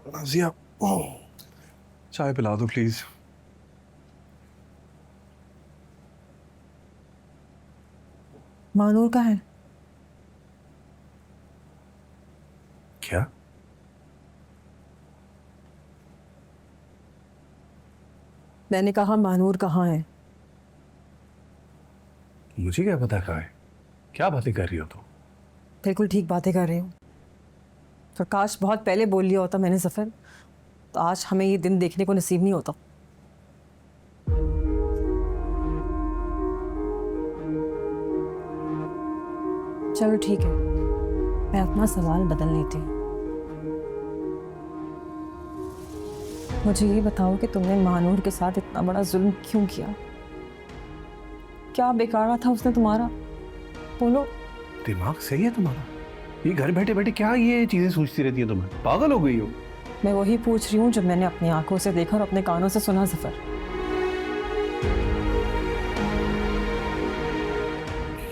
नाजिया, चाय पिला दो प्लीज। मानूर का है क्या? मैंने कहा मानूर कहाँ है? मुझे क्या पता कहाँ है? क्या बातें कर रही हो तुम? बिल्कुल ठीक बातें कर रही हूँ। प्रकाश बहुत पहले बोल लिया होता मैंने सफर, तो आज हमें ये दिन देखने को नसीब नहीं होता। चलो ठीक है, मैं अपना सवाल बदल लेती हूँ। मुझे ये बताओ कि तुमने मानूर के साथ इतना बड़ा जुल्म क्यों किया? क्या बिगाड़ा था उसने तुम्हारा? बोलो। दिमाग सही है तुम्हारा? ये घर बैठे बैठे क्या ये चीजें सोचती रहती है? तुम्हें पागल हो गई हो? मैं वही पूछ रही हूँ जो मैंने अपनी आंखों से देखा और अपने कानों से सुना सफर।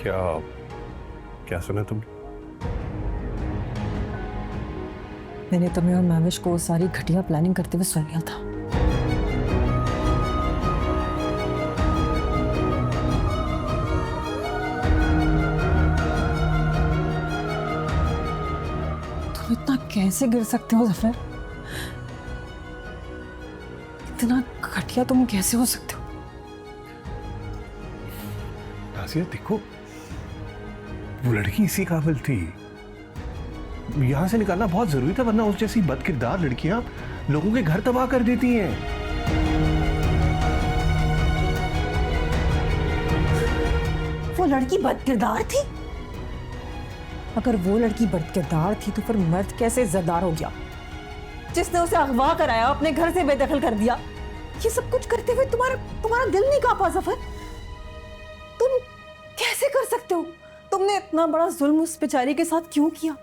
क्या क्या सुना तुमने? मैंने तुम्हें और मैविश को सारी घटिया प्लानिंग करते हुए सुन लिया था। तुम इतना कैसे गिर सकते हो जफर? इतना घटिया तुम कैसे हो सकते हो? नाज़िया देखो, वो लड़की इसी काबिल थी। यहां से निकालना बहुत जरूरी था, वरना उस जैसी बदकिरदार लड़कियां लोगों के घर तबाह कर देती हैं। वो लड़की बदकिरदार थी? अगर वो लड़की बदकिरदार थी तो फिर मर्द कैसे इज्जतदार हो गया जिसने उसे अगवा कराया, अपने घर से बेदखल कर दिया? ये सब कुछ करते हुए तुम्हारा दिल नहीं कांपा जफर? तुम कैसे कर सकते हो? तुमने इतना बड़ा जुल्म उस बेचारी के साथ क्यों किया?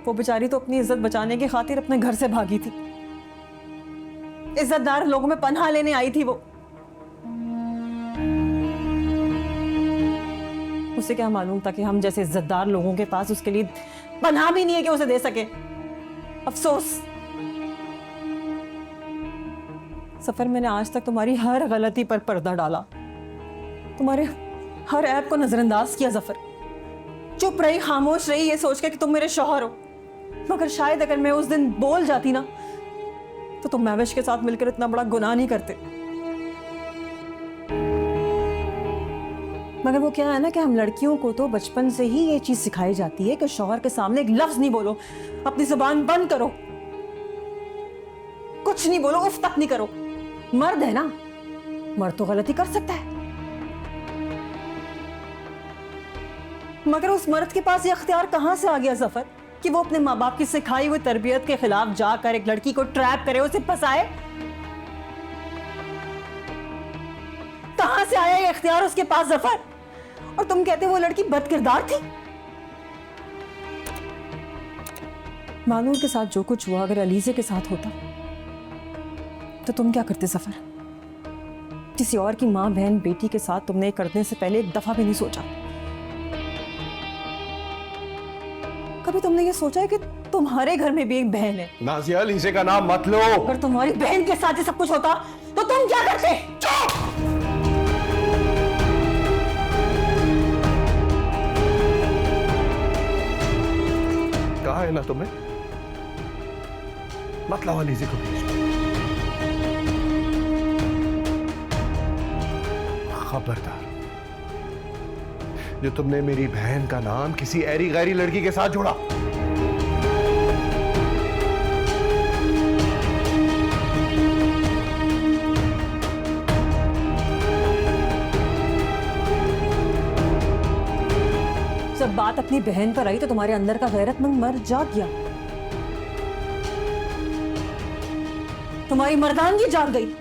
वो बेचारी तो अपनी इज्जत बचाने की खातिर अपने घर से भागी थी। इज्जतदार लोगों में पनाह लेने आई थी वो। उसे क्या मालूम था कि हम जैसे इज्जतदार लोगों के पास उसके लिए पनाह भी नहीं है कि उसे दे सके। अफसोस सफर, मैंने आज तक तुम्हारी हर गलती पर पर्दा डाला, तुम्हारे हर ऐप को नजरअंदाज किया जफर। चुप रही, खामोश रही, ये सोच के कि तुम मेरे शौहर हो। मगर शायद अगर मैं उस दिन बोल जाती ना तो तुम मैविश के साथ मिलकर इतना बड़ा गुनाह नहीं करते। मगर वो क्या है ना कि हम लड़कियों को तो बचपन से ही ये चीज सिखाई जाती है कि शौहर के सामने एक लफ्ज नहीं बोलो, अपनी जुबान बंद करो, कुछ नहीं बोलो, उफ तक नहीं करो। मर्द है ना, मर्द तो गलती कर सकता है। मगर उस मर्द के पास ये अख्तियार कहां से आ गया जफर कि वो अपने माँ बाप की सिखाई हुई तरबियत के खिलाफ जाकर एक लड़की को ट्रैप करे, उसे फंसाए? कहां से आया ये इख्तियार उसके पास जफर? और तुम कहते हो वो लड़की बदकिरदार थी? मानूर के साथ जो कुछ हुआ अगर अलीजे के साथ होता तो तुम क्या करते सफर? किसी और की माँ बहन बेटी के साथ तुमने करने से पहले एक दफा भी नहीं सोचा? कभी तुमने ये सोचा है कि तुम्हारे घर में भी एक बहन है? नाज़िया, अलीज़े का नाम मत लो। अगर तुम्हारी बहन के साथ ही सब कुछ होता तो तुम क्या करते? चुप! कहा है ना तुम्हें, मत लाओ अलीज़े को बीच में। खबरदार, जो तुमने मेरी बहन का नाम किसी ऐरी गैरी लड़की के साथ जोड़ा। जब बात अपनी बहन पर आई तो तुम्हारे अंदर का गैरतमंद मर्द जाग गया, तुम्हारी मर्दानगी जाग गई।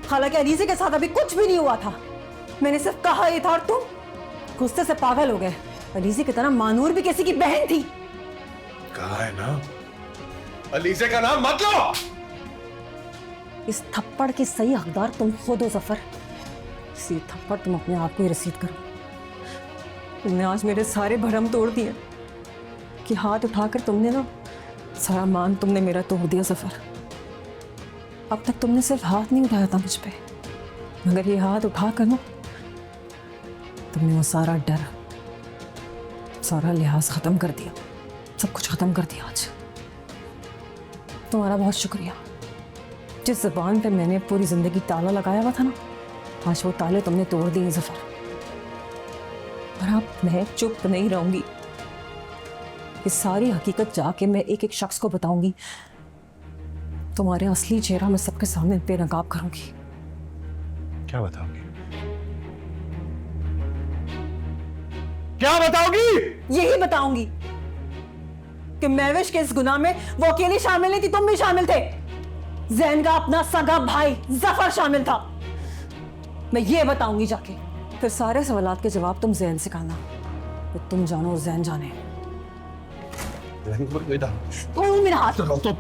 हालांकि अलीज़े के साथ अभी कुछ भी नहीं हुआ था, मैंने सिर्फ कहा ही था और तुम गुस्से से पागल हो गए। अलीज़े की तरह मानूर भी किसी की बहन थी। कहा है ना, अलीज़े का नाम मत लो। इस थप्पड़ के सही हकदार तुम खुद हो जफर। इसी थप्पड़ तुम अपने आप को ही रसीद करो। तुमने आज मेरे सारे भरम तोड़ दिए कि हाथ उठाकर तुमने ना सारा मान तुमने मेरा तोड़ दिया जफर। अब तक तुमने सिर्फ हाथ नहीं उठाया था मुझ पे, मगर ये हाथ उठाकर ना तुमने वो सारा डर, सारा लिहाज खत्म कर दिया, सब कुछ खत्म कर दिया। आज तुम्हारा बहुत शुक्रिया। जिस ज़बान पे मैंने पूरी जिंदगी ताला लगाया हुआ था ना, आज वो ताले तुमने तोड़ दिए जफर। और अब मैं चुप नहीं रहूंगी। ये सारी हकीकत जाके मैं एक एक शख्स को बताऊंगी। तुम्हारे असली चेहरा मैं सबके सामने बेनकाब करूंगी। क्या बताओगी? क्या बताओगी? यही बताऊंगी कि महविश के इस गुनाह में वो अकेली शामिल नहीं थी, तुम भी शामिल थे। जैन का अपना सगा भाई जफर शामिल था। मैं ये बताऊंगी जाके। फिर सारे सवालात के जवाब तुम जैन से कहना। फिर तुम जानो और जैन जाने। तुम तुम मेरा हाथ तो